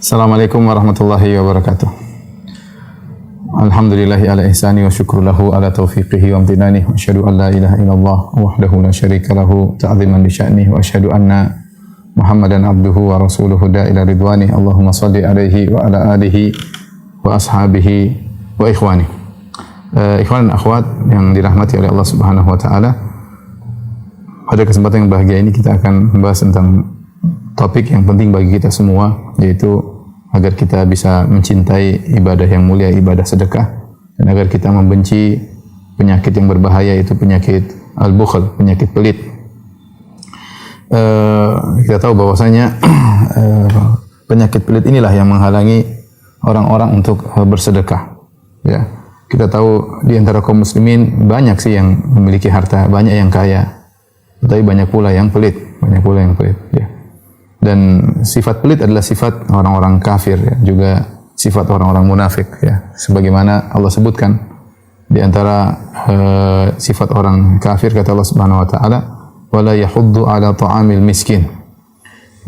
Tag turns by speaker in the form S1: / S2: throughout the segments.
S1: Assalamualaikum warahmatullahi wabarakatuh. Alhamdulillahi ala ihsani wa syukru lahu ala taufiqihi wa amtinani wa asyhadu an la ilaha illallah wahdahu la syarika lahu ta'ziman li sya'nihi wa asyhadu anna Muhammadan abduhu wa rasuluhu da ila ridwani. Allahumma salli alaihi wa ala alihi wa ashabihi wa ikhwani. Ikhwan dan akhwat yang dirahmati oleh Allah Subhanahu wa taala. Pada kesempatan yang bahagia ini kita akan membahas tentang topik yang penting bagi kita semua, yaitu agar kita bisa mencintai ibadah yang mulia, ibadah sedekah, dan agar kita membenci penyakit yang berbahaya, itu penyakit al-bukhl, penyakit pelit. Kita tahu bahwasanya penyakit pelit inilah yang menghalangi orang-orang untuk bersedekah. Ya, kita tahu di antara kaum muslimin banyak sih yang memiliki harta, banyak yang kaya, tapi banyak pula yang pelit, Ya. Dan sifat pelit adalah sifat orang-orang kafir, ya, juga sifat orang-orang munafik, ya. Sebagaimana Allah sebutkan di antara sifat orang kafir, kata Allah Subhanahu wa taala, wala yahuddu ala ta'amil miskin,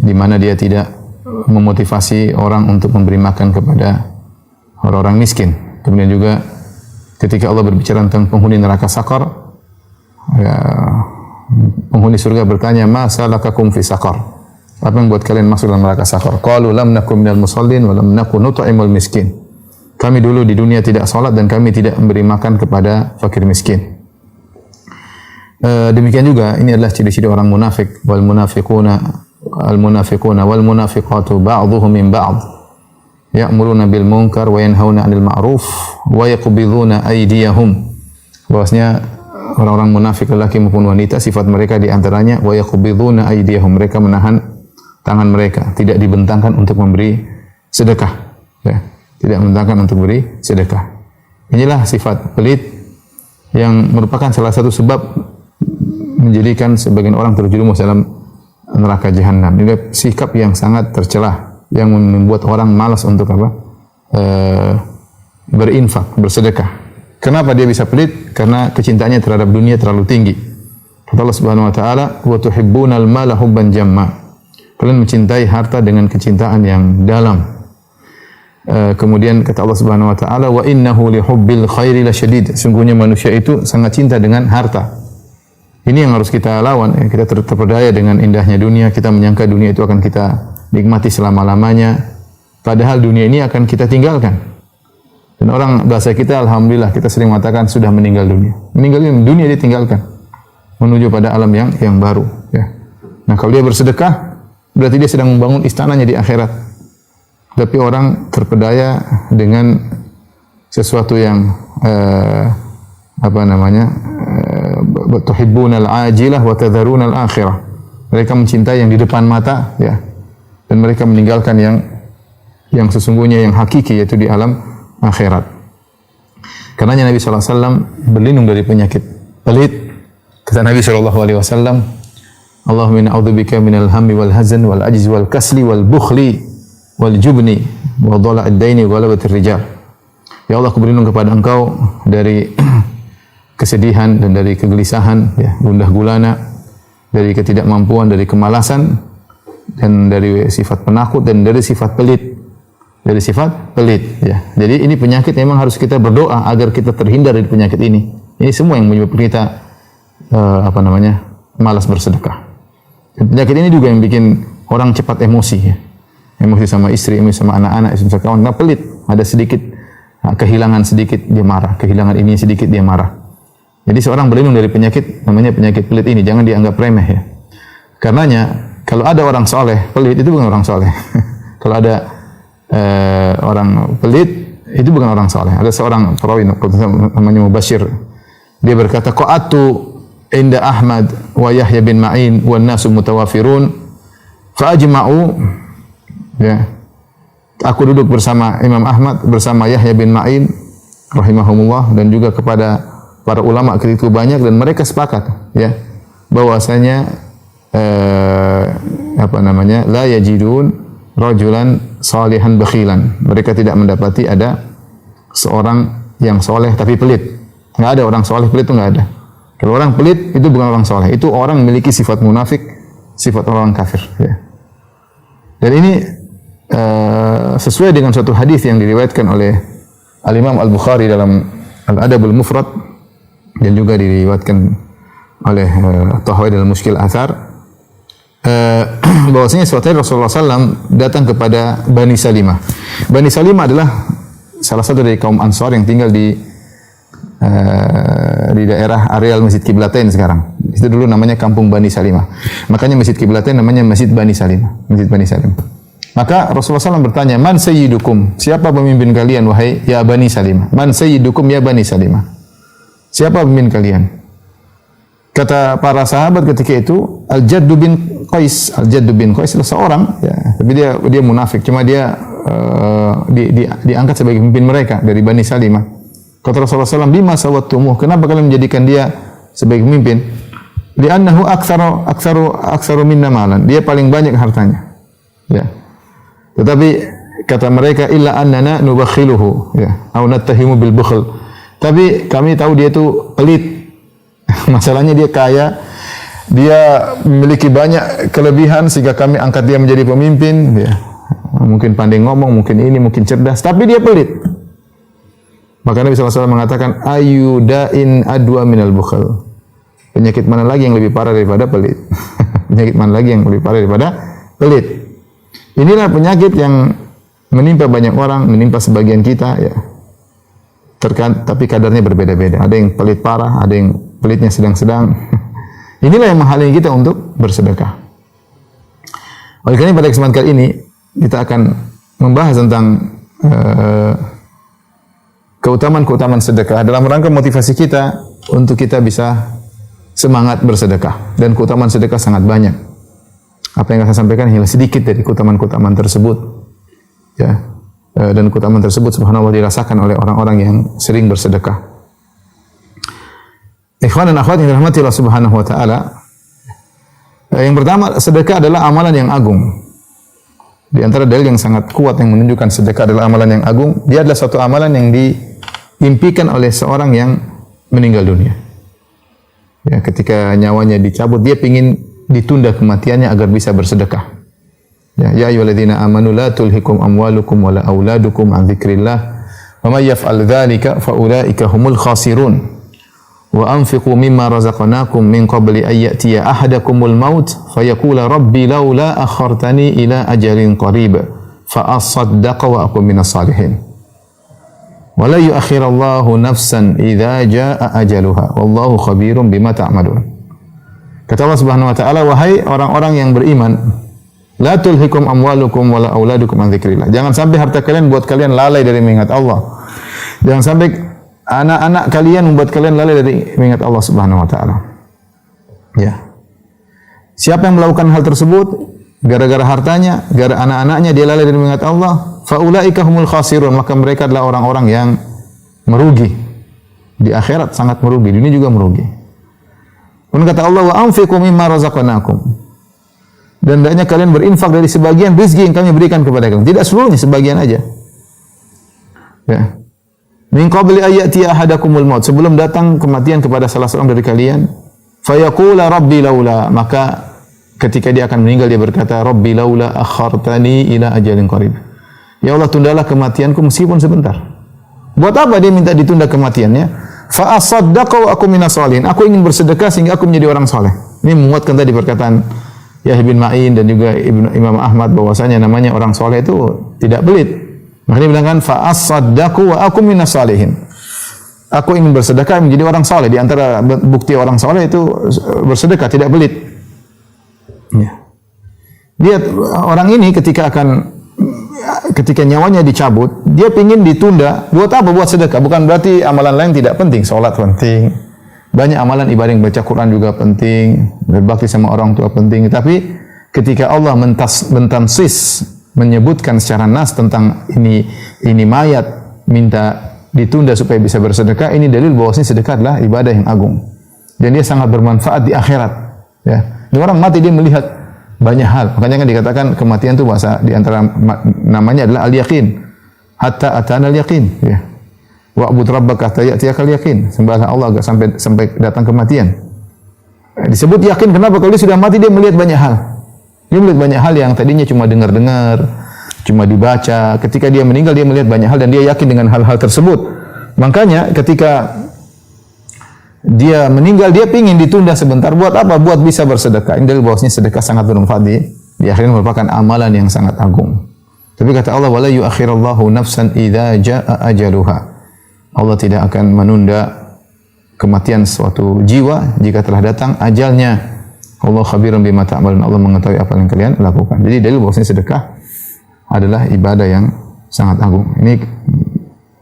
S1: di mana dia tidak memotivasi orang untuk memberi makan kepada orang-orang miskin. Kemudian juga ketika Allah berbicara tentang penghuni neraka sakar, ya, penghuni surga bertanya, ma salakakum fi sakar, apa yang buat kalian masuk dalam neraka sakar? Qalu lam nakum minal musallin wa lam nakun nut'imul miskin. Kami dulu di dunia tidak salat dan kami tidak memberi makan kepada fakir miskin. Demikian juga ini adalah ciri-ciri orang munafik. Wal munafiquna wal munafiqatu ba'dhuhum min ba'd ya'muruna bil munkar wa yanhauna 'anil ma'ruf wa yaqbiduna aydiyahum. Bahwasanya orang-orang munafik lelaki maupun wanita, sifat mereka di antaranya wa yaqbiduna aydiyahum, mereka menahan tangan mereka, tidak dibentangkan untuk memberi sedekah, ya. Tidak membentangkan untuk memberi sedekah. Inilah sifat pelit yang merupakan salah satu sebab menjadikan sebagian orang terjerumus dalam neraka jahanam. Ini sikap yang sangat tercelah yang membuat orang malas untuk berinfak, bersedekah. Kenapa dia bisa pelit? Karena kecintaannya terhadap dunia terlalu tinggi. Kata Allah Subhanahu wa taala, wa tuhibbunal mala hubban jamma. Kalian mencintai harta dengan kecintaan yang dalam. Kemudian kata Allah Subhanahu wa taala, wa innahu lihubbil khairi lasyadid. Sungguhnya manusia itu sangat cinta dengan harta. Ini yang harus kita lawan. Kita terpedaya dengan indahnya dunia, kita menyangka dunia itu akan kita nikmati selama-lamanya. Padahal dunia ini akan kita tinggalkan. Dan orang bahasa kita, alhamdulillah, kita sering mengatakan sudah meninggal dunia. Meninggal dunia ditinggalkan menuju pada alam yang baru, ya. Nah, kalau dia bersedekah berarti dia sedang membangun istananya di akhirat. Tapi orang terpedaya dengan sesuatu yang tuhibbunal ajilah wa tadharunal akhirah. Mereka mencintai yang di depan mata, ya. Dan mereka meninggalkan yang sesungguhnya, yang hakiki, yaitu di alam akhirat. Karenanya Nabi sallallahu alaihi wasallam berlindung dari penyakit pelit. Kata Nabi sallallahu alaihi wasallam, Allahumma inna a'udzubika minal hammi wal hazan wal ajzi wal kasli wal bukhli wal jubni wa dhala'id daini wa ghalabatir rijal. Ya Allah, aku berlindung kepada Engkau dari kesedihan dan dari kegelisahan, ya, gundah gulana, dari ketidakmampuan, dari kemalasan, dan dari sifat penakut, dan dari sifat pelit. Dari sifat pelit, ya. Jadi ini penyakit, memang harus kita berdoa agar kita terhindar dari penyakit ini. Ini semua yang menyebabkan kita malas bersedekah. Dan penyakit ini juga yang bikin orang cepat emosi, ya. Emosi sama istri, emosi sama anak-anak, emosi sama kawan. Nah, pelit, ada sedikit kehilangan sedikit dia marah, kehilangan ini sedikit dia marah. Jadi seorang berlindung dari penyakit namanya penyakit pelit ini, jangan dianggap remeh, ya. Karenanya kalau ada orang soleh pelit, itu bukan orang soleh. Kalau ada orang pelit, itu bukan orang soleh. Ada seorang perawi namanya Mubashir, dia berkata, qa'atu inda Ahmad wa Yahya bin Ma'in wa nasu mutawafirun fa ajma'u, ya. Aku duduk bersama Imam Ahmad, bersama Yahya bin Ma'in rahimahumullah, dan juga kepada para ulama ketika banyak, dan mereka sepakat, ya, bahwasanya la yajidun rajulan salihan bakhilan. Mereka tidak mendapati ada seorang yang soleh tapi pelit. Enggak ada orang soleh pelit, itu enggak ada. Kalau orang pelit itu bukan orang soleh, itu orang memiliki sifat munafik, sifat orang kafir, ya. Dan ini sesuai dengan suatu hadis yang diriwayatkan oleh Al-Imam Al-Bukhari dalam Al-Adabul Mufrad dan juga diriwayatkan oleh Tahawi dalam Mushkil Athar, bahwasanya suatu hari Rasulullah SAW datang kepada Bani Salimah. Bani Salimah adalah salah satu dari kaum Ansar yang tinggal di daerah areal Masjid Qiblatain sekarang. Itu dulu namanya Kampung Bani Salimah. Makanya Masjid Qiblatain namanya Masjid Bani Salimah. Masjid Bani Salimah. Maka Rasulullah SAW bertanya, "Man sayyidukum?" Siapa pemimpin kalian wahai ya Bani Salimah? "Man sayyidukum ya Bani Salimah?" Siapa pemimpin kalian? Kata para sahabat ketika itu, Al-Jaddu bin Qais. Al-Jaddu bin Qais adalah seorang, ya, tapi dia munafik. Cuma dia diangkat sebagai pemimpin mereka dari Bani Salimah. Kata Rasulullah SAW, "Bima sawwattumuh?" Kenapa kalian menjadikan dia sebagai pemimpin? Li'annahu aktsaru minna malan. Dia paling banyak hartanya. Ya. Tetapi kata mereka, illa annana nubakhiluhu, ya, au nattahimu bil bukhl. Tapi kami tahu dia itu pelit. Masalahnya dia kaya, dia memiliki banyak kelebihan sehingga kami angkat dia menjadi pemimpin, ya. Mungkin pandai ngomong, mungkin ini, mungkin cerdas, tapi dia pelit. Maka Nabi SAW mengatakan, ayyudain adwa minal bukhl. Penyakit mana lagi yang lebih parah daripada pelit? Penyakit mana lagi yang lebih parah daripada pelit? Inilah penyakit yang menimpa banyak orang, menimpa sebagian kita, ya. Tapi kadarnya berbeda-beda. Ada yang pelit parah, ada yang pelitnya sedang-sedang. Inilah yang menghalangi kita untuk bersedekah. Oleh karena pada kesempatan kali ini kita akan membahas tentang keutamaan-keutamaan sedekah dalam rangka motivasi kita untuk kita bisa semangat bersedekah. Dan keutamaan sedekah sangat banyak. Apa yang saya sampaikan hanya sedikit dari keutamaan-keutamaan tersebut. Ya. Dan keutamaan tersebut subhanallah dirasakan oleh orang-orang yang sering bersedekah. Ikhwan dan akhwat yang dirahmati Allah Subhanahu wa taala. Yang pertama, sedekah adalah amalan yang agung. Di antara dalil yang sangat kuat yang menunjukkan sedekah adalah amalan yang agung, dia adalah suatu amalan yang diimpikan oleh seorang yang meninggal dunia. Ya, ketika nyawanya dicabut, dia ingin ditunda kematiannya agar bisa bersedekah. Ya ayyuhalladzina amanu la tulhikum amwalukum wala auladukum an dzikrillah wa may yaf'al dzalika fa ulaika humul khasirun wa anfiqu mimma razaqnakum min qabli an ya'tiya ahadakumul maut fayaqula rabbi laula akhartani ila ajalin qarib fa asaddaqa wa akun minas salihin wa la yu'akhirallahu nafsan idza jaa ajaluha wallahu khabirum bima ta'malun. Kata Allah Subhanahu wa taala, wahai orang-orang yang beriman, la tulhikum amwalukum wala auladukum an dzikrillah. Jangan sampai harta kalian buat kalian lalai dari mengingat Allah. Jangan sampai anak-anak kalian membuat kalian lalai dari mengingat Allah Subhanahu wa taala. Ya. Siapa yang melakukan hal tersebut gara-gara hartanya, gara anak-anaknya dia lalai dari mengingat Allah, fa ulaika humul khasirun, maka mereka adalah orang-orang yang merugi. Di akhirat sangat merugi, di dunia juga merugi. Kemudian kata Allah, wa anfiqu mimma razaqnakum. Dan hendaknya kalian berinfak dari sebagian rezeki yang kami berikan kepada kalian. Tidak seluruhnya, sebagian aja. Ya. Min qabli ayati ahadakumul maut. Sebelum datang kematian kepada salah seorang dari kalian, fayaqula rabbi laula. Maka ketika dia akan meninggal dia berkata, rabbi laula akhartani ila ajalin qarib. Ya Allah, tundalah kematianku meskipun sebentar. Buat apa dia minta ditunda kematiannya? Fa asaddaqa wa aku minas shalihin. Aku ingin bersedekah sehingga aku menjadi orang saleh. Ini menguatkan tadi perkataan Yahya bin Ma'in dan juga Imam Ahmad bahwasanya namanya orang saleh itu tidak pelit. Makanya bilangkan fa asaddaqu wa aku minas shalihin. Aku ingin bersedekah menjadi orang saleh. Di antara bukti orang saleh itu bersedekah, tidak pelit. Ya. Lihat orang ini ketika nyawanya dicabut, dia ingin ditunda. Buat apa? Buat sedekah. Bukan berarti amalan lain tidak penting. Salat penting. Banyak amalan ibadah, baca Quran juga penting. Berbakti sama orang tua penting. Tapi ketika Allah mentansis, menyebutkan secara nas tentang ini mayat, minta ditunda supaya bisa bersedekah, ini dalil bahwasanya sedekah adalah ibadah yang agung. Dan dia sangat bermanfaat di akhirat. Ya. Ini orang mati dia melihat banyak hal. Makanya kan dikatakan kematian itu bahasa di antara namanya adalah al-yaqin. Hatta atana al-yaqin, ya. Wa'bud rabbaka hatta ya'tiyakal yaqin. Sembahlah Allah sampai datang kematian. Disebut yakin kenapa? Kalau dia sudah mati dia melihat banyak hal. Dia melihat banyak hal yang tadinya cuma dengar-dengar, cuma dibaca. Ketika dia meninggal dia melihat banyak hal dan dia yakin dengan hal-hal tersebut. Makanya ketika dia meninggal dia pingin ditunda sebentar. Buat apa? Buat bisa bersedekah. Ini dalil bahwasanya sedekah sangat bermanfaat di akhirat, merupakan amalan yang sangat agung. Tapi kata Allah, wala yu'akhirallahu nafsan idza jaa ajaluha. Allah tidak akan menunda kematian suatu jiwa jika telah datang ajalnya. Allah khabirun bima ta'malun. Allah mengetahui apa yang kalian lakukan. Jadi dalil bahwasanya sedekah adalah ibadah yang sangat agung. Ini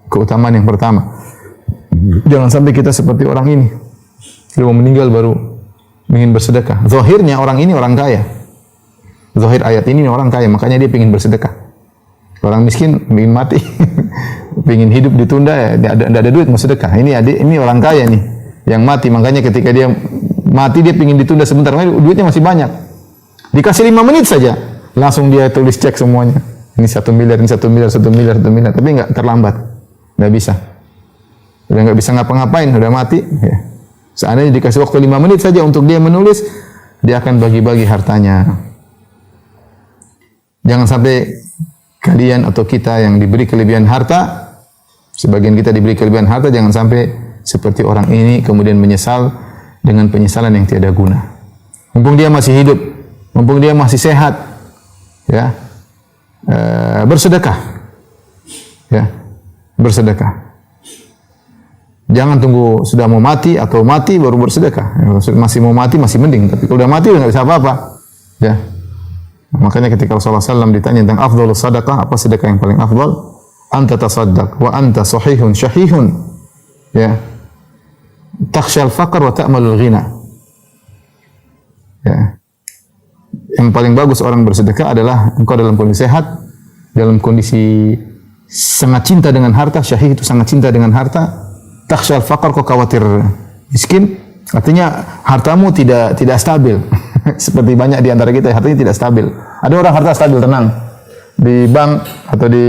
S1: keutamaan yang pertama. Jangan sampai kita seperti orang ini. Dia mau meninggal baru ingin bersedekah. Zahirnya orang ini orang kaya. Zahir ayat ini orang kaya, makanya dia ingin bersedekah. Orang miskin ingin mati, ingin hidup ditunda, ya tidak ada duit mau sedekah. Ini orang kaya nih yang mati, makanya ketika dia mati dia ingin ditunda sebentar, duitnya masih banyak. Dikasih 5 menit saja, langsung dia tulis cek semuanya. Ini 1 miliar, ini 1 miliar, 1 miliar, 1 miliar, tapi enggak terlambat, enggak bisa. Udah enggak bisa ngapa-ngapain, udah mati. Ya. Seandainya dikasih waktu 5 menit saja untuk dia menulis, dia akan bagi-bagi hartanya. Jangan sampai kalian atau kita yang diberi kelebihan harta, sebagian kita diberi kelebihan harta, jangan sampai seperti orang ini kemudian menyesal dengan penyesalan yang tiada guna. Mumpung dia masih hidup, mumpung dia masih sehat, ya, bersedekah, ya, bersedekah. Jangan tunggu sudah mau mati atau mati baru bersedekah. Masih mau mati masih mending, tapi kalau udah mati udah nggak bisa apa-apa, ya. Makanya ketika Rasulullah SAW ditanya tentang afdhalus sadaqah, apa sedekah yang paling afdal? Anta tasaddaq wa anta sahihun syahihun. Ya. Takhshal faqr wa ta'malul ghina. Ya. Yang paling bagus orang bersedekah adalah engkau dalam kondisi sehat, dalam kondisi sangat cinta dengan harta, syahih itu sangat cinta dengan harta. Takhshal faqr, kau khawatir miskin, artinya hartamu tidak stabil. Seperti banyak di antara kita hartanya tidak stabil. Ada orang harta stabil, tenang. Di bank atau di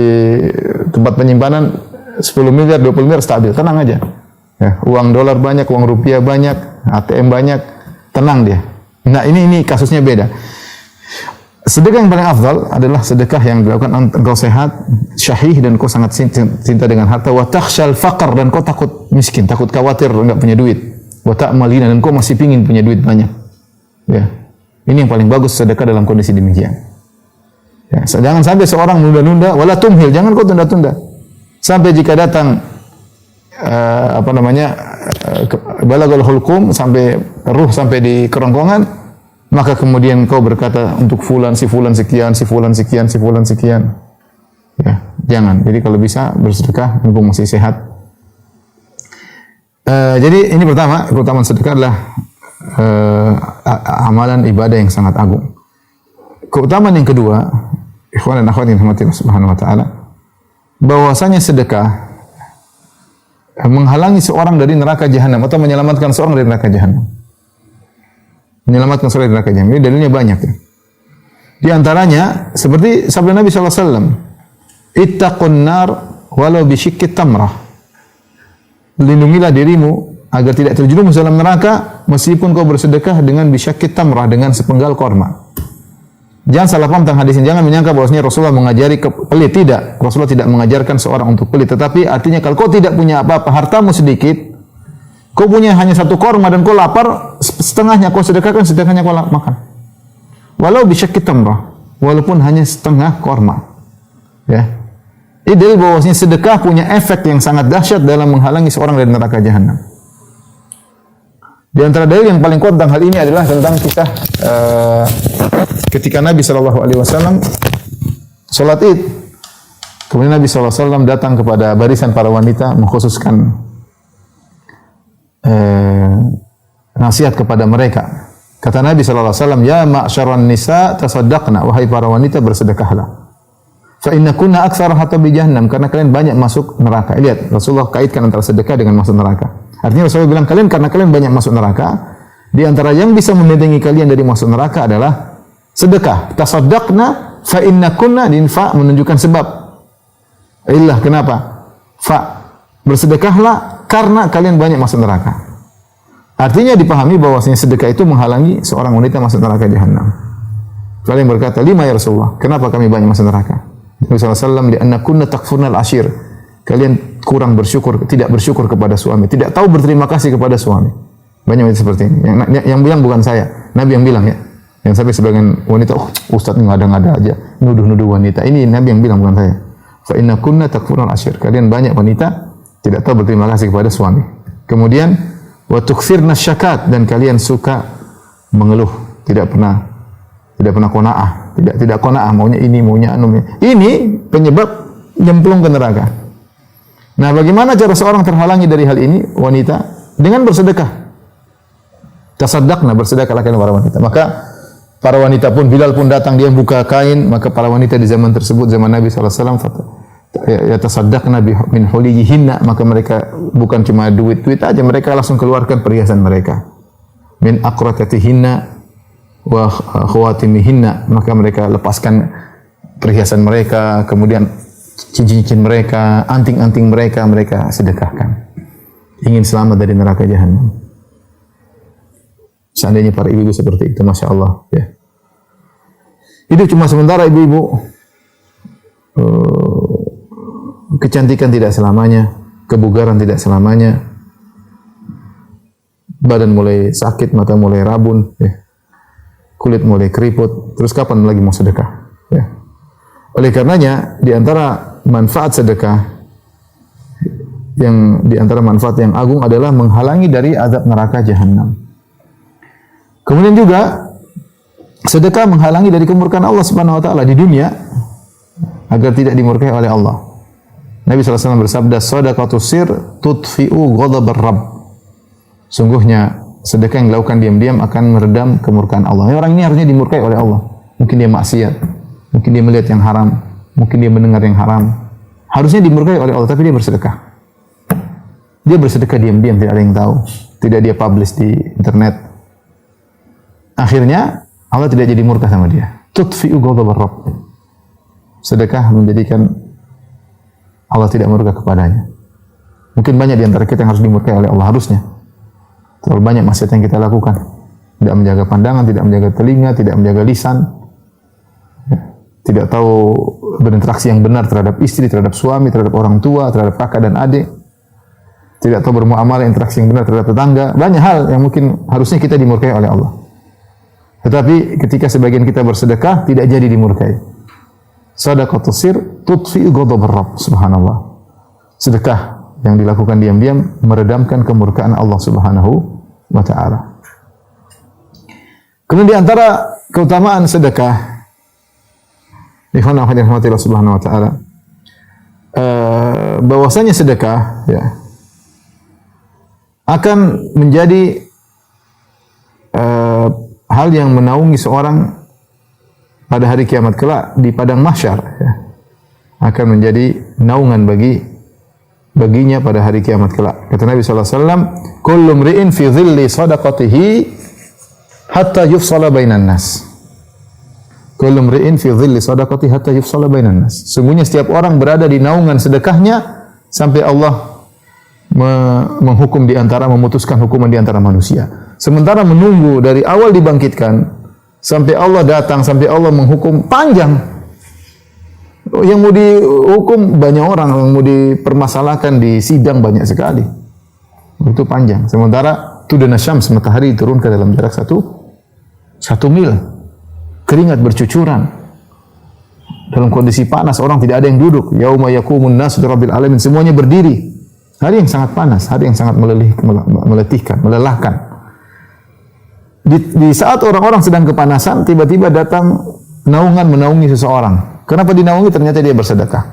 S1: tempat penyimpanan 10 miliar, 20 miliar stabil, tenang aja. Ya, uang dolar banyak, uang rupiah banyak, ATM banyak, tenang dia. Nah, ini kasusnya beda. Sedekah yang paling afdal adalah sedekah yang dilakukan engkau sehat, syahih dan kau sangat cinta dengan harta, wa takhshal faqr, dan kau takut miskin, takut khawatir enggak punya duit. Wa ta'malina, dan kau masih pingin punya duit banyak. Ya. Ini yang paling bagus sedekah dalam kondisi demikian. Ya, jangan sampai seorang menunda-nunda, wala tumhil, jangan kau tunda-tunda. Sampai jika datang balaghul hulqum, sampai ruh sampai di kerongkongan, maka kemudian kau berkata untuk fulan sekian, si fulan sekian. Ya, jangan. Jadi kalau bisa bersedekah mumpung masih sehat. Jadi ini pertama, keutamaan sedekah adalah amalan ibadah yang sangat agung. Keutamaan yang kedua, ikhwan dan akhwat yang dirahmati Allah Subhanahu wa taala, bahwasanya sedekah menghalangi seorang dari neraka jahanam atau menyelamatkan seorang dari neraka jahanam. Menyelamatkan seorang dari neraka jahanam. Ini dalilnya banyak ya. Di antaranya seperti sabda Nabi sallallahu alaihi wasallam, "Ittaqun nar walau bi syiqqi tamrah." Lindungilah dirimu agar tidak terjerumus dalam neraka meskipun kau bersedekah dengan bisyakit tamrah, dengan sepenggal korma. Jangan salah paham tentang hadis ini. Jangan menyangka bahwasanya Rasulullah mengajari pelit. Tidak. Rasulullah tidak mengajarkan seorang untuk pelit. Tetapi artinya kalau kau tidak punya apa-apa, hartamu sedikit, kau punya hanya 1 korma dan kau lapar, setengahnya kau sedekahkan, setengahnya kau makan. Walau bisyakit tamrah, walaupun hanya setengah korma. Ya. Idil bahwasanya sedekah punya efek yang sangat dahsyat dalam menghalangi seorang dari neraka jahanam. Di antara dalil yang paling kuat tentang hal ini adalah tentang kisah ketika Nabi SAW sholat Id. Kemudian Nabi SAW datang kepada barisan para wanita mengkhususkan nasihat kepada mereka. Kata Nabi SAW, "Ya ma'syaran nisa tasaddaqna," wahai para wanita bersedekahlah. Fa inna kunna aktsara hatabi jahannam, karena kalian banyak masuk neraka. Lihat, Rasulullah kaitkan antara sedekah dengan masuk neraka. Artinya Rasulullah bilang karena kalian banyak masuk neraka, di antara yang bisa membentengi kalian dari masuk neraka adalah sedekah. Tasaddaqna fa inna kunna, din fa menunjukkan sebab. Illah, kenapa? Fa, bersedekahlah karena kalian banyak masuk neraka. Artinya dipahami bahwasanya sedekah itu menghalangi seorang wanita masuk neraka jahanam. Kalian berkata, "Lima ya Rasulullah, kenapa kami banyak masuk neraka?" Nabi SAW, "Li'anna kunna takfurnal ashir." Kalian kurang bersyukur, tidak bersyukur kepada suami, tidak tahu berterima kasih kepada suami. Banyak wanita seperti ini. Yang bilang bukan saya, Nabi yang bilang ya. Yang sampai sebagian wanita, ustaz ngada-ngada aja, nuduh-nuduh wanita. Ini Nabi yang bilang bukan saya. Fa inna kunna takfurnal ashir. Kalian banyak wanita tidak tahu berterima kasih kepada suami. Kemudian wa tukthirna syakat, dan kalian suka mengeluh, tidak pernah qanaah, tidak qanaah, maunya ini, maunya anu. Ini penyebab nyemplung ke neraka. Nah, bagaimana cara seorang terhalangi dari hal ini? Wanita dengan bersedekah. Tasaddaqna, bersedekahlah kalian para wanita. Maka para wanita pun, Bilal pun datang, dia buka kain, maka para wanita di zaman tersebut, zaman Nabi SAW, yatasaddaqna min huliyihinna, maka mereka bukan cuma duit aja, mereka langsung keluarkan perhiasan mereka. Min aqratatihinna wa khawatimihinna, maka mereka lepaskan perhiasan mereka, kemudian cincin-cincin mereka, anting-anting mereka, mereka sedekahkan. Ingin selamat dari neraka jahanam. Seandainya para ibu-ibu seperti itu, Masya Allah. Ya. Itu cuma sementara ibu-ibu. Kecantikan tidak selamanya, kebugaran tidak selamanya. Badan mulai sakit, mata mulai rabun, ya. Kulit mulai keriput. Terus kapan lagi mau sedekah? Ya. Oleh karenanya, di antara manfaat sedekah, di antara manfaat yang agung adalah menghalangi dari azab neraka jahanam. Kemudian juga sedekah menghalangi dari kemurkaan Allah Subhanahu wa taala di dunia agar tidak dimurkai oleh Allah. Nabi SAW bersabda, "Shadaqatus sir tudfi'u ghadabar Rabb." Sungguhnya sedekah yang dilakukan diam-diam akan meredam kemurkaan Allah. Orang ini harusnya dimurkai oleh Allah. Mungkin dia maksiat, mungkin dia melihat yang haram, mungkin dia mendengar yang haram. Harusnya dimurkai oleh Allah, tapi dia bersedekah. Dia bersedekah diam-diam, tidak ada yang tahu. Tidak dia publish di internet. Akhirnya Allah tidak jadi murka sama dia. Tudfi'u ghadabar Rabb. Sedekah menjadikan Allah tidak murka kepadanya. Mungkin banyak di antara kita yang harus dimurkai oleh Allah, harusnya. Terlalu banyak maksiat yang kita lakukan. Tidak menjaga pandangan, tidak menjaga telinga, tidak menjaga lisan. Tidak tahu berinteraksi yang benar terhadap istri, terhadap suami, terhadap orang tua, terhadap kakak dan adik. Tidak tahu bermuamalah, interaksi yang benar terhadap tetangga. Banyak hal yang mungkin harusnya kita dimurkai oleh Allah. Tetapi ketika sebagian kita bersedekah, tidak jadi dimurkai. Shadaqatus sir tudfi'u ghadabar Rabb. Subhanallah. Sedekah yang dilakukan diam-diam meredamkan kemurkaan Allah Subhanahu wa taala. Kemudian di antara keutamaan sedekah, ikhwan fillah rahmatillah Subhanahu wa taala, bahwasanya sedekah ya akan menjadi hal yang menaungi seorang pada hari kiamat kelak di padang mahsyar, ya. Akan menjadi naungan baginya pada hari kiamat kelak. Kata Nabi sallallahu alaihi wasallam, "Kullu mri'in fi dhilli shadaqatihi hatta yufsala bainan nas." Kullu mri'in fi dhilli shadaqatihi hatta yufsala bainan nas. Sungguhnya setiap orang berada di naungan sedekahnya sampai Allah menghukum di antara, memutuskan hukuman di antara manusia. Sementara menunggu dari awal dibangkitkan sampai Allah datang, sampai Allah menghukum panjang. Yang mau dihukum banyak orang, yang mau dipermasalahkan di sidang banyak sekali. Itu panjang. Sementara tudana syams, matahari turun ke dalam jarak satu mil. Keringat bercucuran. Dalam kondisi panas, orang tidak ada yang duduk. Yauma yaqumun nasu lirabbil alamin, semuanya berdiri. Hari yang sangat panas, hari yang sangat meletihkan, melelahkan. Di saat orang-orang sedang kepanasan, tiba-tiba datang naungan menaungi seseorang. Kenapa dinaungi? Ternyata dia bersedekah.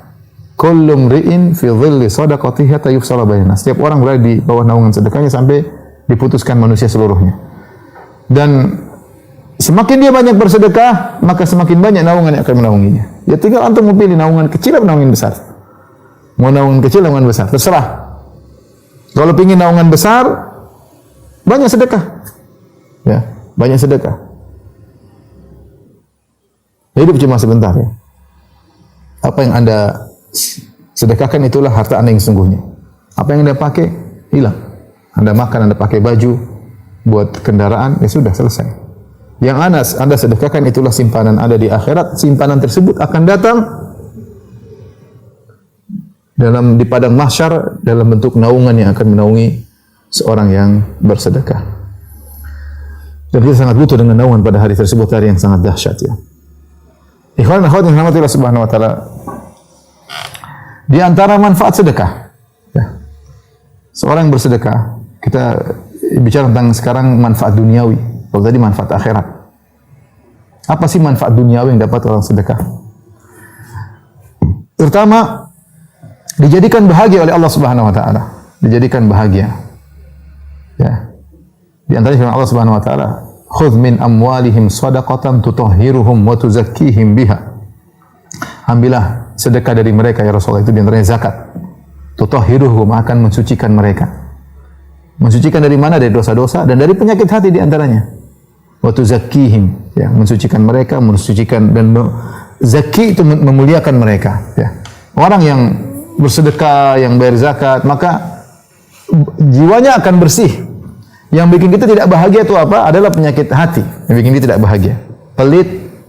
S1: Kullu mri'in fi dhilli shadaqatihi hatta yufsala bainan nas. Setiap orang berada di bawah naungan sedekahnya sampai diputuskan manusia seluruhnya. Dan semakin dia banyak bersedekah, maka semakin banyak naungan yang akan menaunginya. Ya tinggal antum mau pilih naungan kecil atau naungan besar. Mau naungan kecil, naungan besar, terserah. Kalau ingin naungan besar, banyak sedekah. Ya, banyak sedekah. Hidup cuma sebentar, ya. Apa yang Anda sedekahkan itulah harta Anda yang sesungguhnya. Apa yang Anda pakai, hilang. Anda makan, Anda pakai baju, buat kendaraan, ya sudah selesai. Yang Anda sedekahkan itulah simpanan Anda di akhirat. Simpanan tersebut akan datang di padang mahsyar dalam bentuk naungan yang akan menaungi seorang yang bersedekah. Dan kita sangat butuh dengan naungan pada hari tersebut, hari yang sangat dahsyat ya. Ikhwan akhwat yang dirahmati Allah Subhanahu wa taala, di antara manfaat sedekah ya. Seorang yang bersedekah, kita bicara tentang sekarang manfaat duniawi. Kalau tadi manfaat akhirat. Apa sih manfaat duniawi yang dapat orang sedekah? Pertama, dijadikan bahagia oleh Allah Subhanahu wa taala. Dijadikan bahagia. Ya. Di antara firman Allah Subhanahu wa taala, "Khudz min amwalihim shadaqatan tutahhiruhum wa tuzakkihim biha." Ambillah sedekah dari mereka ya Rasulullah, itu di antaranya zakat. Tutahhiruhum, akan mensucikan mereka. Mensucikan dari mana? Dari dosa-dosa dan dari penyakit hati di antaranya. Wa tuzakkihim, ya, mensucikan mereka, mensucikan dan zaki itu memuliakan mereka, ya. Orang yang bersedekah, yang bayar zakat, maka jiwanya akan bersih. Yang bikin kita tidak bahagia itu apa? Adalah penyakit hati yang bikin kita tidak bahagia. Pelit,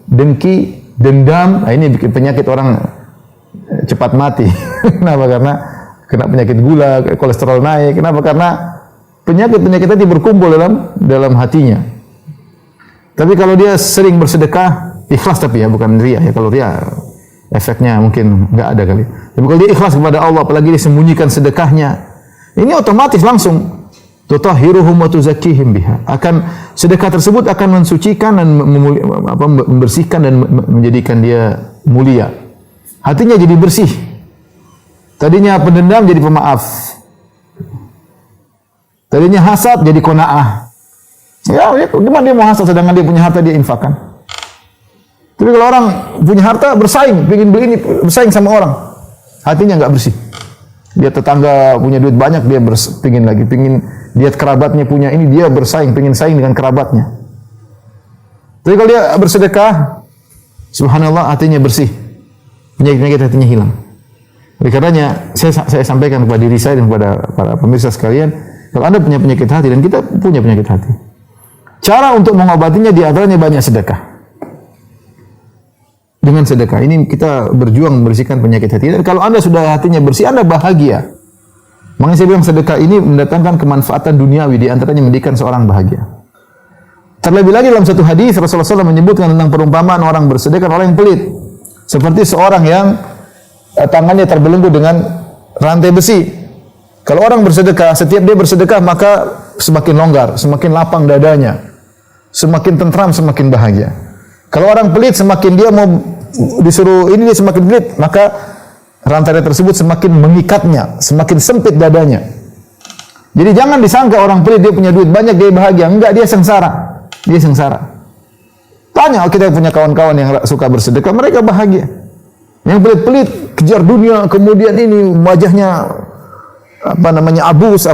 S1: dengki, dendam, ini bikin penyakit orang cepat mati. Kenapa? Karena kena penyakit gula, kolesterol naik. Kenapa? Karena penyakit-penyakit tadi berkumpul dalam hatinya. Tapi kalau dia sering bersedekah, ikhlas tapi ya, bukan riya ya. Kalau riya efeknya mungkin nggak ada kali. Tapi kalau dia ikhlas kepada Allah, apalagi dia sembunyikan sedekahnya, ini otomatis langsung tutahhiruhum wa tuzakkihim biha. Akan sedekah tersebut akan mensucikan dan membersihkan dan menjadikan dia mulia. Hatinya jadi bersih. Tadinya pendendam jadi pemaaf. Tadinya hasad jadi qanaah. Ya, gimana dia mau hasad sedangkan dia punya harta dia infakkan. Tapi kalau orang punya harta bersaing, ingin beli ini, bersaing sama orang, hatinya enggak bersih. Dia tetangga punya duit banyak, dia pingin lagi, pingin lihat kerabatnya punya ini, dia bersaing, pingin saing dengan kerabatnya. Tapi kalau dia bersedekah, subhanallah, hatinya bersih, penyakit-penyakit hatinya hilang. Oleh karenanya saya sampaikan kepada diri saya dan kepada para pemirsa sekalian, kalau Anda punya penyakit hati dan kita punya penyakit hati, cara untuk mengobatinya di antaranya banyak sedekah. Dengan sedekah ini kita berjuang membersihkan penyakit hati. Dan kalau Anda sudah hatinya bersih, Anda bahagia. Makanya saya bilang sedekah ini mendatangkan kemanfaatan duniawi, di antaranya menjadikan seorang bahagia. Terlebih lagi dalam satu hadis Rasulullah SAW menyebutkan tentang perumpamaan orang bersedekah, orang yang pelit. Seperti seorang yang tangannya terbelenggu dengan rantai besi. Kalau orang bersedekah, setiap dia bersedekah maka semakin longgar, semakin lapang dadanya, semakin tentram, semakin bahagia. Kalau orang pelit, semakin dia mau disuruh ini dia semakin pelit, maka rantai tersebut semakin mengikatnya, semakin sempit dadanya. Jadi jangan disangka orang pelit dia punya duit banyak dia bahagia, enggak, dia sengsara. Dia sengsara. Tanya, kita punya kawan-kawan yang suka bersedekah, mereka bahagia. Yang pelit-pelit kejar dunia, kemudian ini wajahnya abus,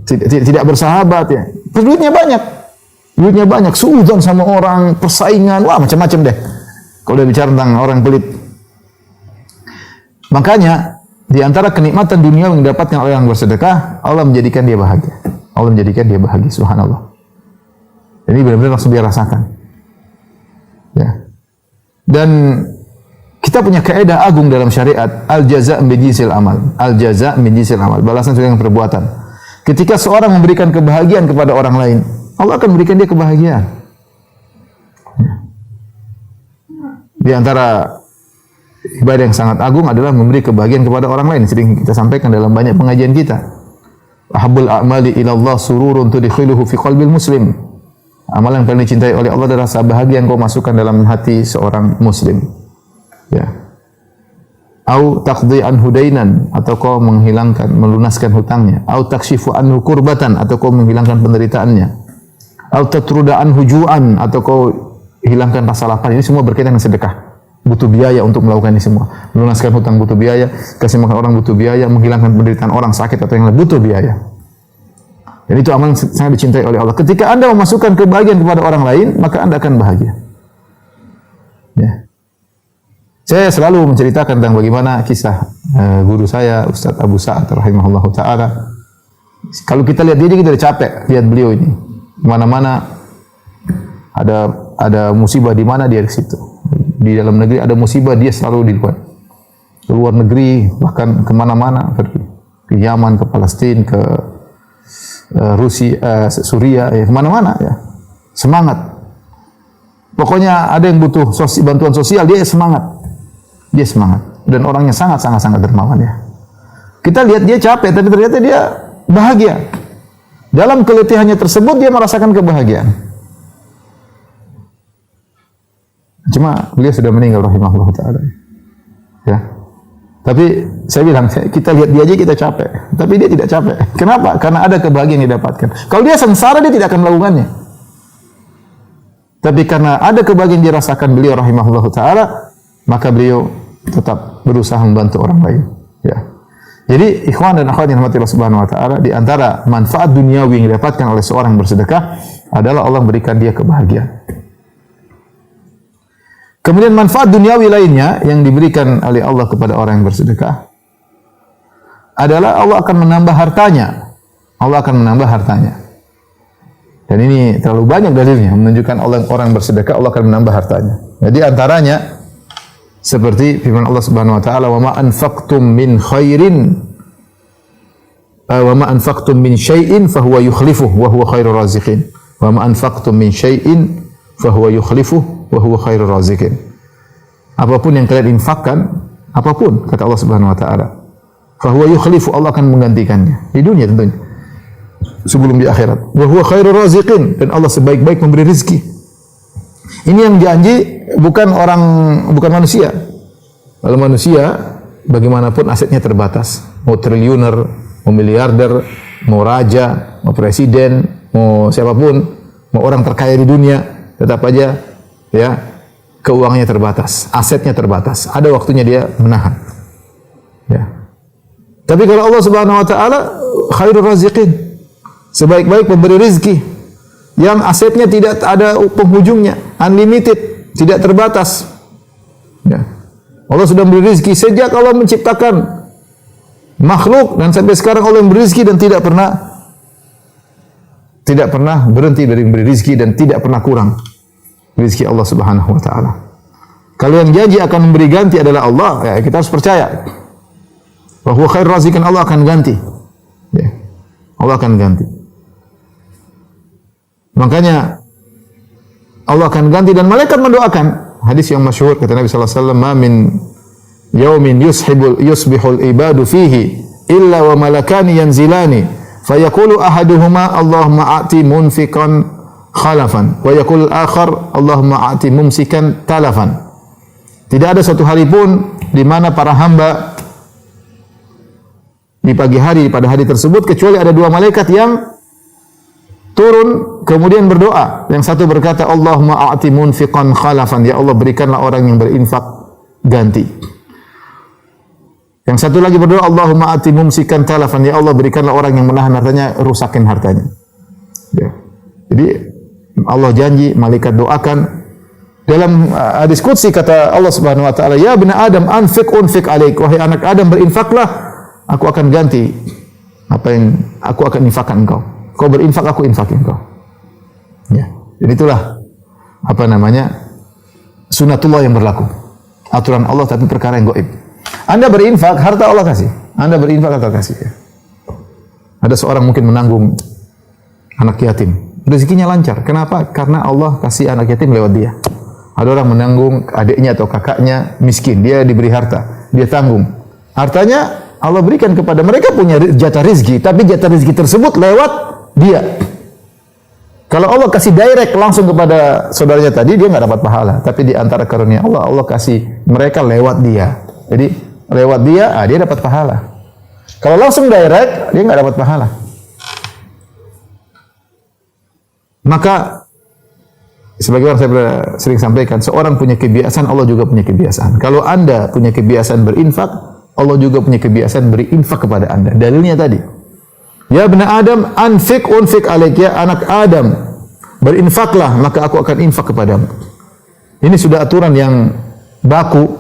S1: tidak bersahabat ya. Duitnya banyak, suudzon sama orang, persaingan, wah macam-macam deh. Kalau udah bicara tentang orang pelit. Makanya di antara kenikmatan dunia yang didapatkan oleh orang bersedekah, Allah menjadikan dia bahagia. Allah menjadikan dia bahagia, subhanallah. Ini benar-benar langsung dia rasakan. Ya. Dan kita punya kaidah agung dalam syariat, al-jaza' min jinsil amal. Al-jaza' min jinsil amal, balasan sesuai dengan perbuatan. Ketika seorang memberikan kebahagiaan kepada orang lain, Allah akan memberikan dia kebahagiaan. Di antara ibadah yang sangat agung adalah memberi kebahagiaan kepada orang lain. Sering kita sampaikan dalam banyak pengajian kita. Ahabbul a'mali ila Allah sururun tudkhiluhu fi qalbil muslim. Amalan yang paling dicintai oleh Allah adalah rasa bahagia yang kau masukkan dalam hati seorang muslim. Ya. Au taqdi anhu dainan, atau kau menghilangkan, melunaskan hutangnya. Au takshifu anhu kurbatan, atau kau menghilangkan penderitaannya. Au tatruda anhu ju'an, atau kau hilangkan rasa lapar. Ini semua berkaitan dengan sedekah. Butuh biaya untuk melakukan ini semua. Melunaskan hutang butuh biaya, kasih makan orang butuh biaya, menghilangkan penderitaan orang sakit atau yang lain butuh biaya. Dan itu amalan sangat dicintai oleh Allah. Ketika Anda memasukkan kebahagiaan kepada orang lain, maka Anda akan bahagia. Ya. Saya selalu menceritakan tentang bagaimana kisah guru saya, Ustaz Abu Sa'ad rahimahullahu taala. Kalau kita lihat dia kita udah capek lihat beliau ini. Mana-mana ada musibah di mana dia di situ. Di dalam negeri ada musibah dia selalu di luar. ke luar negeri, bahkan kemana-mana, ke Yaman, ke Palestina, ke Rusia, Suria, ya kemana-mana ya. Semangat. Pokoknya ada yang butuh bantuan sosial, dia semangat. Dia semangat. Dan orangnya sangat dermawan ya. Kita lihat dia capek, tapi ternyata dia bahagia. Dalam keletihannya tersebut dia merasakan kebahagiaan. Cuma beliau sudah meninggal rahimahullah ta'ala. Ya. Tapi saya bilang, kita lihat dia aja kita capek. Tapi dia tidak capek. Kenapa? Karena ada kebahagiaan yang didapatkan. Kalau dia sengsara, dia tidak akan melakukannya. Tapi karena ada kebahagiaan yang dirasakan beliau rahimahullah ta'ala, maka beliau tetap berusaha membantu orang lain. Ya. Jadi, ikhwan dan akhwat yang dirahmati Allah Subhanahu wa ta'ala, di antara manfaat duniawi yang didapatkan oleh seorang yang bersedekah adalah Allah berikan dia kebahagiaan. Kemudian manfaat duniawi lainnya yang diberikan oleh Allah kepada orang yang bersedekah adalah Allah akan menambah hartanya. Allah akan menambah hartanya. Dan ini terlalu banyak dalilnya menunjukkan orang yang bersedekah Allah akan menambah hartanya. Jadi antaranya seperti firman Allah Subhanahu wa taala, "Wa ma anfaqtum min khairin wa ma anfaqtum min syai'in fa huwa yukhlifuhu wa huwa khairur raziqin." Wa ma anfaqtum min syai'in fa huwa yukhlifuhu wa huwa khairur raziqin. Apapun yang kalian infakkan, apapun kata Allah Subhanahu wa taala, fa huwa yukhlifu, Allah akan menggantikannya di dunia tentunya. Sebelum di akhirat. Wa huwa khairur raziqin, dan Allah sebaik-baik memberi rezeki. Ini yang janji bukan manusia. Kalau manusia bagaimanapun asetnya terbatas. Mau triliuner, mau miliarder, mau raja, mau presiden, mau siapapun, mau orang terkaya di dunia, tetap aja ya keuangannya terbatas, asetnya terbatas. Ada waktunya dia menahan. Ya. Tapi kalau Allah Subhanahu wa taala khairur raziqin, sebaik-baik pemberi rezeki yang asetnya tidak ada penghujungnya, unlimited, tidak terbatas. Ya. Allah sudah memberi rezeki sejak Allah menciptakan makhluk dan sampai sekarang Allah memberi rezeki dan tidak pernah berhenti dari memberi rezeki dan tidak pernah kurang rezeki Allah Subhanahu wa taala. Kalau yang janji akan memberi ganti adalah Allah, ya kita harus percaya bahwa khairur raziqin, Allah akan ganti. Ya. Allah akan ganti. Makanya Allah akan ganti dan malaikat mendoakan. Hadis yang masyhur kata Nabi sallallahu alaihi wasallam, "Ma min yaumin yusbihul ibadu fihi illa wa malakani yanzilani fayaqulu ahaduhuma Allahumma a'ti munfiqan khalafan wa yaqul akhar Allahumma a'ti mumsikan talafan." Tidak ada satu hari pun di mana para hamba di pagi hari pada hari tersebut kecuali ada dua malaikat yang turun kemudian berdoa. Yang satu berkata, Allahumma a'ti munfiqan khalafan, ya Allah berikanlah orang yang berinfak ganti. Yang satu lagi berdoa, Allahumma a'ti mumsikan talafan, ya Allah berikanlah orang yang menahan hartanya, rusakin hartanya. Ya. Jadi Allah janji, malaikat doakan. Dalam hadis qudsi kata Allah Subhanahu wa taala, ya bani Adam anfiq unfiq alaik, wahai anak Adam berinfaklah, aku akan ganti apa yang aku akan infakkan engkau. Kau berinfak, aku infakin engkau. Ya. Jadi itulah apa namanya sunatullah yang berlaku. Aturan Allah tapi perkara yang gaib. Anda berinfak, harta Allah kasih. Anda berinfak, harta kasih. Ya. Ada seorang mungkin menanggung anak yatim. Rezekinya lancar. Kenapa? Karena Allah kasih anak yatim lewat dia. Ada orang menanggung adiknya atau kakaknya miskin. Dia diberi harta. Dia tanggung. Hartanya Allah berikan kepada mereka, punya jatah rezeki. Tapi jatah rezeki tersebut lewat dia. Kalau Allah kasih direct langsung kepada saudaranya tadi, dia nggak dapat pahala. Tapi di antara karunia Allah, Allah kasih mereka lewat dia. Jadi lewat dia, dia dapat pahala. Kalau langsung direct, dia nggak dapat pahala. Maka sebagaimana saya sering sampaikan, seorang punya kebiasaan, Allah juga punya kebiasaan. Kalau Anda punya kebiasaan berinfak, Allah juga punya kebiasaan berinfak kepada Anda. Dalilnya tadi, ya bani Adam anfiq unfiq alaik, ya anak Adam berinfaklah maka aku akan infak kepadamu. Ini sudah aturan yang baku,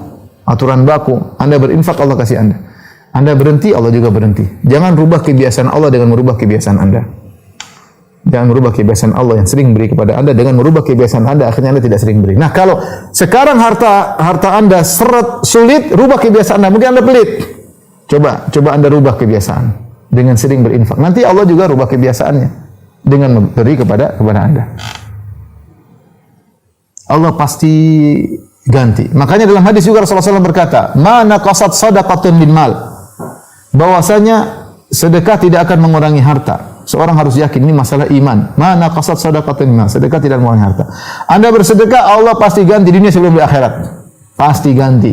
S1: aturan baku. Anda berinfak, Allah kasih Anda. Anda berhenti, Allah juga berhenti. Jangan rubah kebiasaan Allah dengan merubah kebiasaan Anda. Jangan merubah kebiasaan Allah yang sering beri kepada Anda dengan merubah kebiasaan Anda, akhirnya Anda tidak sering beri. Nah, kalau sekarang harta Anda sulit, rubah kebiasaan Anda. Mungkin Anda pelit. Coba Anda rubah kebiasaan dengan sering berinfak. Nanti Allah juga rubah kebiasaannya dengan memberi kepada Anda. Allah pasti ganti. Makanya dalam hadis juga Rasulullah SAW berkata, "Ma naqasat shadaqatun min mal." Bahwasanya sedekah tidak akan mengurangi harta. Seorang harus yakin ini masalah iman. Ma naqasat shadaqatun min mal. Sedekah tidak mengurangi harta. Anda bersedekah, Allah pasti ganti di dunia sebelum di akhirat. Pasti ganti.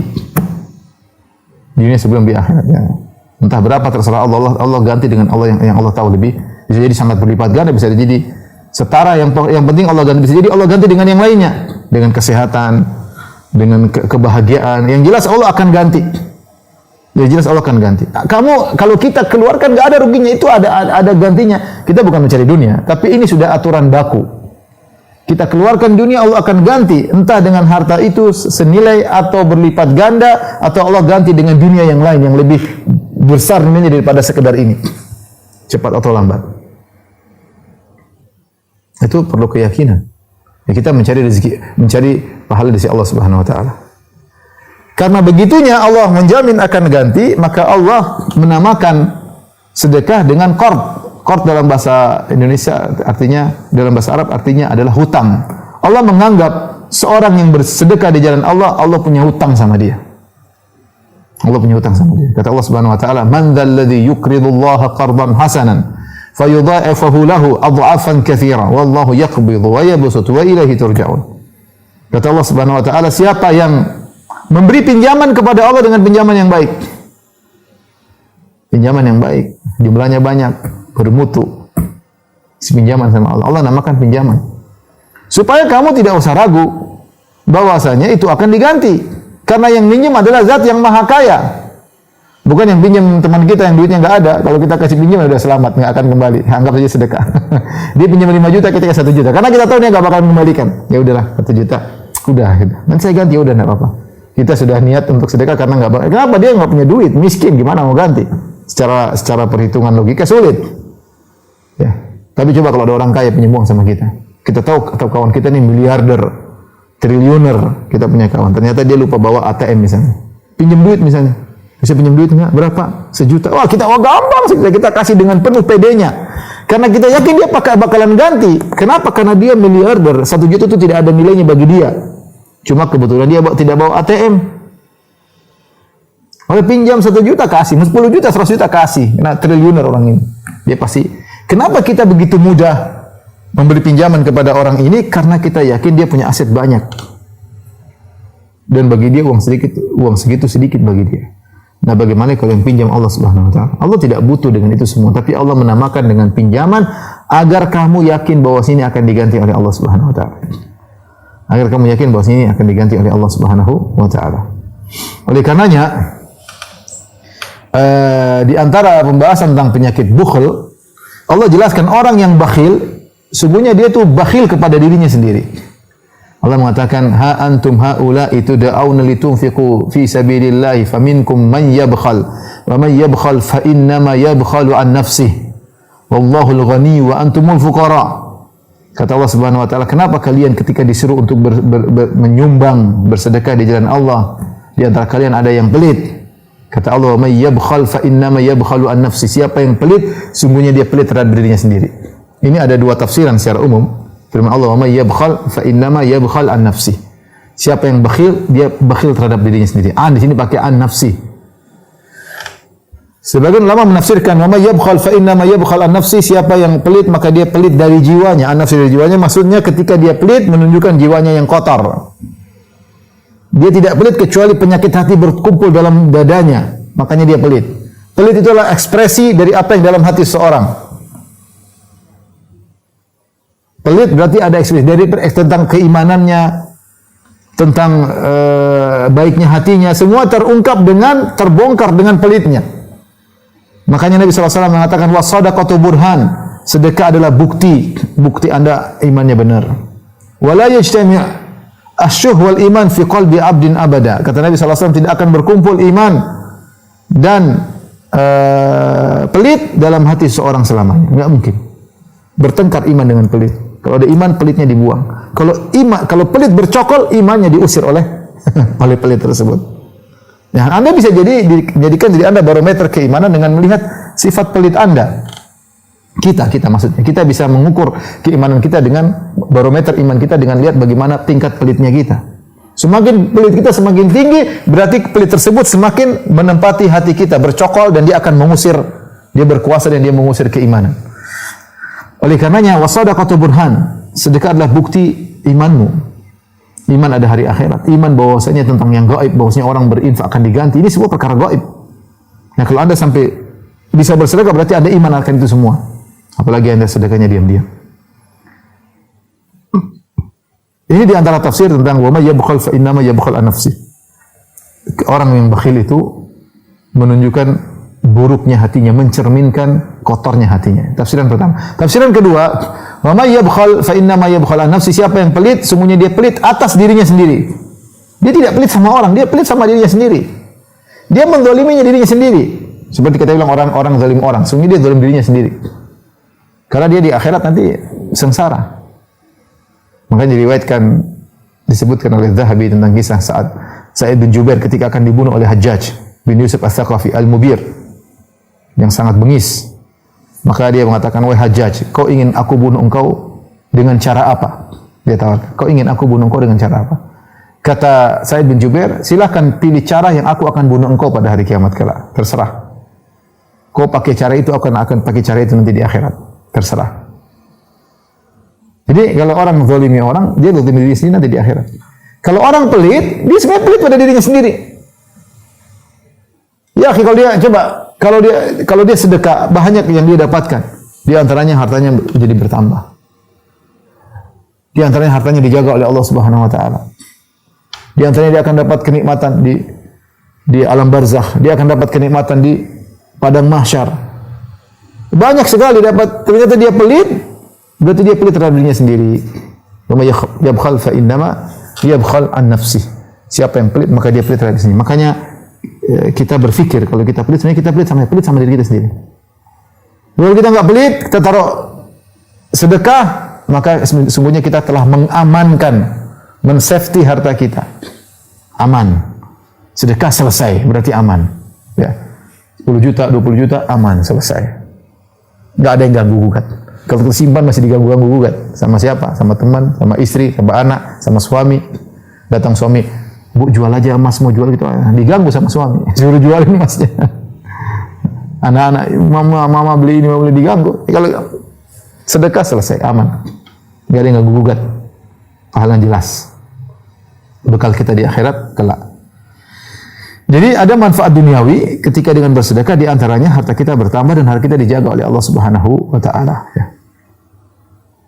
S1: Di dunia sebelum di akhirat. Ya. Entah berapa terserah Allah ganti dengan Allah yang Allah tahu lebih. Bisa jadi sangat berlipat ganda, bisa jadi setara, yang penting Allah ganti. Bisa jadi Allah ganti dengan yang lainnya, dengan kesehatan, dengan kebahagiaan. Yang jelas Allah akan ganti. Yang jelas Allah akan ganti. Kamu kalau kita keluarkan enggak ada ruginya, itu ada gantinya. Kita bukan mencari dunia, tapi ini sudah aturan baku. Kita keluarkan dunia, Allah akan ganti, entah dengan harta itu senilai atau berlipat ganda, atau Allah ganti dengan dunia yang lain yang lebih besar nilainya daripada sekedar ini. Cepat atau lambat. Itu perlu keyakinan. Ya, kita mencari rezeki, mencari pahala dari Allah Subhanahu wa taala. Karena begitunya Allah menjamin akan ganti, maka Allah menamakan sedekah dengan qard. Qard dalam bahasa Indonesia artinya, dalam bahasa Arab artinya adalah hutang. Allah menganggap seorang yang bersedekah di jalan Allah, Allah punya hutang sama dia. Allah punya hutang sama dia. Kata Allah Subhanahu wa taala, "Man dzal ladzi yuqridullaha qardan hasanan fayudha'ifahu lahu adha'afan katsira wallahu yaqbidu wa yabsutu wa ilaihi turja'un." Kata Allah Subhanahu wa taala, siapa yang memberi pinjaman kepada Allah dengan pinjaman yang baik. Pinjaman yang baik, jumlahnya banyak, bermutu. Pinjaman sama Allah. Allah namakan pinjaman. Supaya kamu tidak usah ragu bahwasanya itu akan diganti. Karena yang minjem adalah zat yang maha kaya. Bukan yang pinjam teman kita yang duitnya enggak ada. Kalau kita kasih pinjam sudah selamat, enggak akan kembali. Anggap saja sedekah. Dia pinjam 5 juta, kita kasih 1 juta. Karena kita tahu dia enggak bakal mengembalikan. Ya udahlah, 1 juta. Udah gitu. Nanti saya ganti, udah enggak apa-apa. Kita sudah niat untuk sedekah karena enggak bakal. Kenapa? Dia enggak punya duit, miskin, gimana mau ganti? Secara perhitungan logika sulit. Ya. Tapi coba kalau ada orang kaya pinjam uang sama kita. Kita tahu atau kawan kita nih miliarder, triliuner, kita punya kawan. Ternyata dia lupa bawa ATM misalnya. Pinjam duit misalnya. Bisa pinjam duit enggak? Berapa? 1 juta. Wah, gampang sih kita kasih dengan penuh PD-nya. Karena kita yakin dia bakalan ganti. Kenapa? Karena dia miliarder. 1 juta itu tidak ada nilainya bagi dia. Cuma kebetulan dia tidak bawa ATM. Oleh pinjam 1 juta kasih, 10 juta, 100 juta kasih. Nah, triliuner orang ini. Dia pasti. Kenapa kita begitu mudah memberi pinjaman kepada orang ini? Karena kita yakin dia punya aset banyak. Dan bagi dia uang segitu sedikit bagi dia. Nah, bagaimana kalau yang pinjam Allah Subhanahu wa taala? Allah tidak butuh dengan itu semua, tapi Allah menamakan dengan pinjaman agar kamu yakin bahwa sini akan diganti oleh Allah Subhanahu wa taala. Agar kamu yakin bahwa sini akan diganti oleh Allah Subhanahu wa taala. Oleh karenanya di antara pembahasan tentang penyakit bukhl, Allah jelaskan orang yang bakhil, sungguhnya dia itu bakhil kepada dirinya sendiri. Allah mengatakan, "Ha antum haula'i tud'auna litunfiqu fi sabilillahi faminkum man yabkhal wa man yabkhal fa innama yabkhalu an nafsihi wallahu al-ghani wa antumul fuqara." Kata Allah Subhanahu wa taala, kenapa kalian ketika disuruh untuk menyumbang, bersedekah di jalan Allah, di antara kalian ada yang pelit? Kata Allah, "May yabkhal fa innama yabkhalu an nafsi." Siapa yang pelit, sungguhnya dia pelit terhadap dirinya sendiri. Ini ada dua tafsiran secara umum. Firman Allah, "May yabkhal fa innama yabkhal an nafsi." Siapa yang bakhil, dia bakhil terhadap dirinya sendiri. An di sini pakai an nafsi. Sebagian ulama menafsirkan, "Wa may yabkhal fa innama yabkhal an nafsi." Siapa yang pelit, maka dia pelit dari jiwanya. An nafsi dari jiwanya, maksudnya ketika dia pelit menunjukkan jiwanya yang kotor. Dia tidak pelit kecuali penyakit hati berkumpul dalam dadanya. Makanya dia pelit. Pelit itu adalah ekspresi dari apa yang dalam hati seseorang. Pelit berarti ada ekspresi dari tentang keimanannya, tentang baiknya hatinya. Semua terungkap dengan, terbongkar dengan pelitnya. Makanya Nabi SAW mengatakan, "Was-sadaqatu burhan." Sedekah adalah bukti Anda imannya benar. "Wala yajtami' asyuh wal iman fi qalbi abdin abada." Kata Nabi SAW, tidak akan berkumpul iman dan pelit dalam hati seorang selamanya. Enggak mungkin. bertengkar iman dengan pelit. Kalau ada iman, pelitnya dibuang. Kalau pelit bercokol, imannya diusir oleh oleh pelit tersebut. Nah, Anda bisa jadikan diri Anda barometer keimanan dengan melihat sifat pelit Anda. Kita maksudnya, kita bisa mengukur keimanan kita dengan barometer iman kita dengan lihat bagaimana tingkat pelitnya kita. Semakin pelit kita semakin tinggi, berarti pelit tersebut semakin menempati hati kita, bercokol, dan dia akan mengusir, dia berkuasa dan dia mengusir keimanan. Oleh karenanya, wasadaqatu burhan, sedekah adalah bukti imanmu. Iman ada hari akhirat, iman bahwasanya tentang yang gaib, bahwasanya orang berinfak akan diganti, ini sebuah perkara gaib. Nah, kalau Anda sampai bisa bersedekah, berarti Anda iman akan itu semua. Apalagi Anda sedekahnya diam-diam. Ini di antara tafsir tentang wa may yabkhal fa innama yabkhal an nafsi. Orang yang bakhil itu menunjukkan buruknya hatinya, mencerminkan kotornya hatinya. Tafsiran pertama. Tafsiran kedua, wa may yabkhal fa innama yabkhal an nafsi. Siapa yang pelit, sungguhnya dia pelit atas dirinya sendiri. Dia tidak pelit sama orang, dia pelit sama dirinya sendiri. Dia menzaliminya dirinya sendiri. Seperti kita bilang orang zalim orang, sungguhnya dia zalim dirinya sendiri. Karena dia di akhirat nanti sengsara. Makanya diriwayatkan, disebutkan oleh Zahabi tentang kisah saat Sa'id bin Jubair ketika akan dibunuh oleh Hajjaj bin Yusuf Ats-Tsaqafi Al-Mubir yang sangat bengis. Maka dia mengatakan, wahai Hajjaj, kau ingin aku bunuh engkau dengan cara apa? Dia tawarkan, kau ingin aku bunuh engkau dengan cara apa? Kata Sa'id bin Jubair, silahkan pilih cara yang aku akan bunuh engkau pada hari kiamat kelak. Terserah. Kau pakai cara itu, aku akan pakai cara itu nanti di akhirat. Terserah. Jadi kalau orang zalimi orang, dia zalimi diri sendiri nanti di akhirat. Kalau orang pelit, dia sebenarnya pelit pada dirinya sendiri. Ya, kalau dia coba, kalau dia sedekah, banyak yang dia dapatkan. Di antaranya hartanya jadi bertambah. Di antaranya hartanya dijaga oleh Allah Subhanahu wa taala. Di antaranya dia akan dapat kenikmatan di alam barzakh, dia akan dapat kenikmatan di padang mahsyar. Banyak sekali dapat, ternyata dia pelit, berarti dia pelit terhadap dirinya sendiri. Yabkhal fa innama yabkhal an nafsi. Siapa yang pelit, maka dia pelit terhadap dirinya sendiri. Makanya kita berpikir kalau kita pelit, sebenarnya kita pelit sama diri kita sendiri. Kalau kita enggak pelit, kita taruh sedekah, maka sesungguhnya kita telah mengamankan, men-safety harta kita. Aman. Sedekah selesai, berarti aman. Ya. 10 juta, 20 juta, aman, selesai. Enggak ada yang ganggu gugat. Kalau tersimpan masih diganggu-ganggu gugat. Sama siapa? Sama teman, sama istri, sama anak, sama suami. Datang suami, bu jual aja emas, mau jual gitu. Diganggu sama suami. Suruh jualin emasnya. Anak-anak, mama beli ini, mama beli, diganggu. Kalau sedekah selesai, aman. Enggak ada yang ganggu gugat. Pahala yang jelas. Bekal kita di akhirat kelak. Jadi ada manfaat duniawi ketika dengan bersedekah, di antaranya harta kita bertambah dan harta kita dijaga oleh Allah Subhanahu wa taala, ya.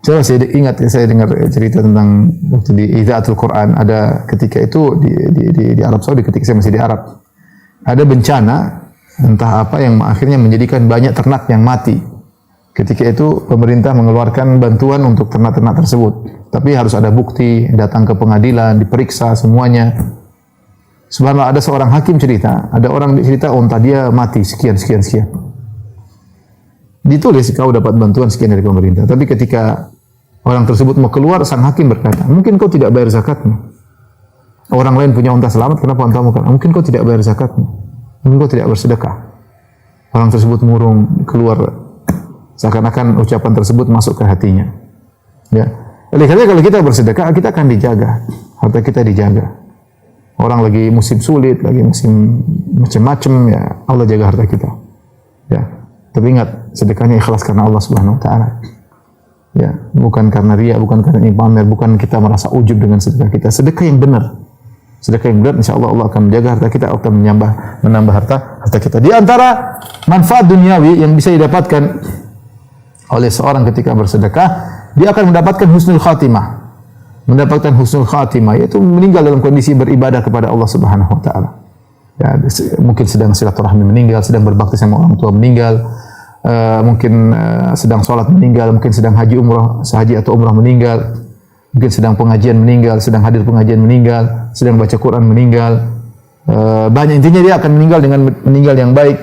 S1: Saya ingat, saya dengar cerita tentang waktu di Idzaatul Quran, ada ketika itu di Arab Saudi, ketika saya masih di Arab. Ada bencana entah apa yang akhirnya menjadikan banyak ternak yang mati. Ketika itu pemerintah mengeluarkan bantuan untuk ternak-ternak tersebut. Tapi harus ada bukti, datang ke pengadilan, diperiksa semuanya. Subhanallah, ada seorang hakim cerita, ada orang cerita unta dia mati sekian. Ditulis kau dapat bantuan sekian dari pemerintah. Tapi ketika orang tersebut mau keluar, sang hakim berkata, mungkin kau tidak bayar zakatnya. Orang lain punya unta selamat, kenapa untamu kan? Mungkin kau tidak bayar zakatnya. Mungkin kau tidak bersedekah. Orang tersebut murung keluar, seakan-akan ucapan tersebut masuk ke hatinya. Ya. Oleh karena kalau kita bersedekah, kita akan dijaga, harta kita dijaga. Orang lagi musim sulit, lagi musim macam-macam, ya Allah jaga harta kita. Ya. Tapi ingat, sedekahnya ikhlas karena Allah Subhanahu wa taala. Ya, bukan karena riya, bukan karena ingin pamer, bukan kita merasa ujub dengan sedekah kita. Sedekah yang benar. Sedekah yang benar, insyaallah Allah akan menjaga harta kita, akan menambah harta kita. Di antara manfaat duniawi yang bisa didapatkan oleh seorang ketika bersedekah, dia akan mendapatkan husnul khatimah. Mendapatkan husnul khatimah, yaitu meninggal dalam kondisi beribadah kepada Allah Subhanahu wa taala. Ya, mungkin sedang silaturahmi meninggal, sedang berbakti sama orang tua meninggal, mungkin sedang sholat meninggal, mungkin sedang haji atau umrah meninggal, mungkin sedang pengajian meninggal, sedang hadir pengajian meninggal, sedang baca Quran meninggal. Banyak, intinya dia akan meninggal dengan meninggal yang baik.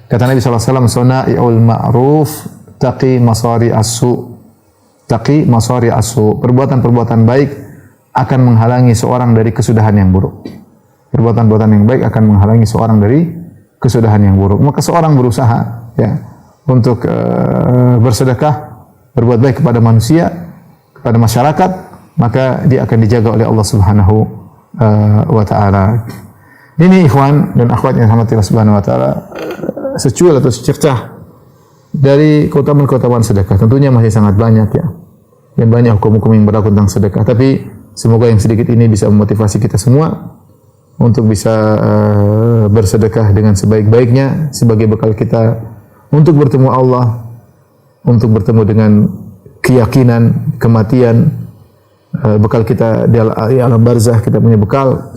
S1: Kata Nabi SAW, "Sunna'ul ma'ruf taqi masari as-su. Taqi masari as-su. Perbuatan-perbuatan baik akan menghalangi seorang dari kesudahan yang buruk. Perbuatan-perbuatan yang baik akan menghalangi seorang dari kesudahan yang buruk. Maka seorang berusaha ya untuk bersedekah, berbuat baik kepada manusia, kepada masyarakat, maka dia akan dijaga oleh Allah Subhanahu wa taala. Ini ikhwan dan akhwat yang dirahmati Allah Subhanahu wa taala, secuil atau secercah dari keutamaan-keutamaan sedekah. Tentunya masih sangat banyak ya. Dan banyak hukum-hukum yang berlaku tentang sedekah, tapi semoga yang sedikit ini bisa memotivasi kita semua untuk bisa bersedekah dengan sebaik-baiknya sebagai bekal kita untuk bertemu Allah, untuk bertemu dengan keyakinan kematian, bekal kita di alam barzah. Kita punya bekal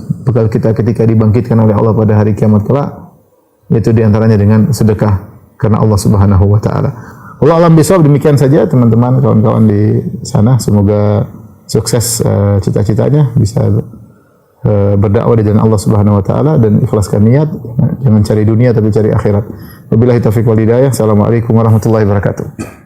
S1: kita ketika dibangkitkan oleh Allah pada hari kiamat kelak, yaitu diantaranya dengan sedekah karena Allah Subhanahu wa taala. Allah alam bisawab. Demikian saja teman-teman, kawan-kawan di sana, semoga sukses cita-citanya, bisa berdakwah di jalan Allah Subhanahu wa taala dan ikhlaskan niat, jangan cari dunia tapi cari akhirat. Wabillahi taufiq wal hidayah. Assalamualaikum warahmatullahi wabarakatuh.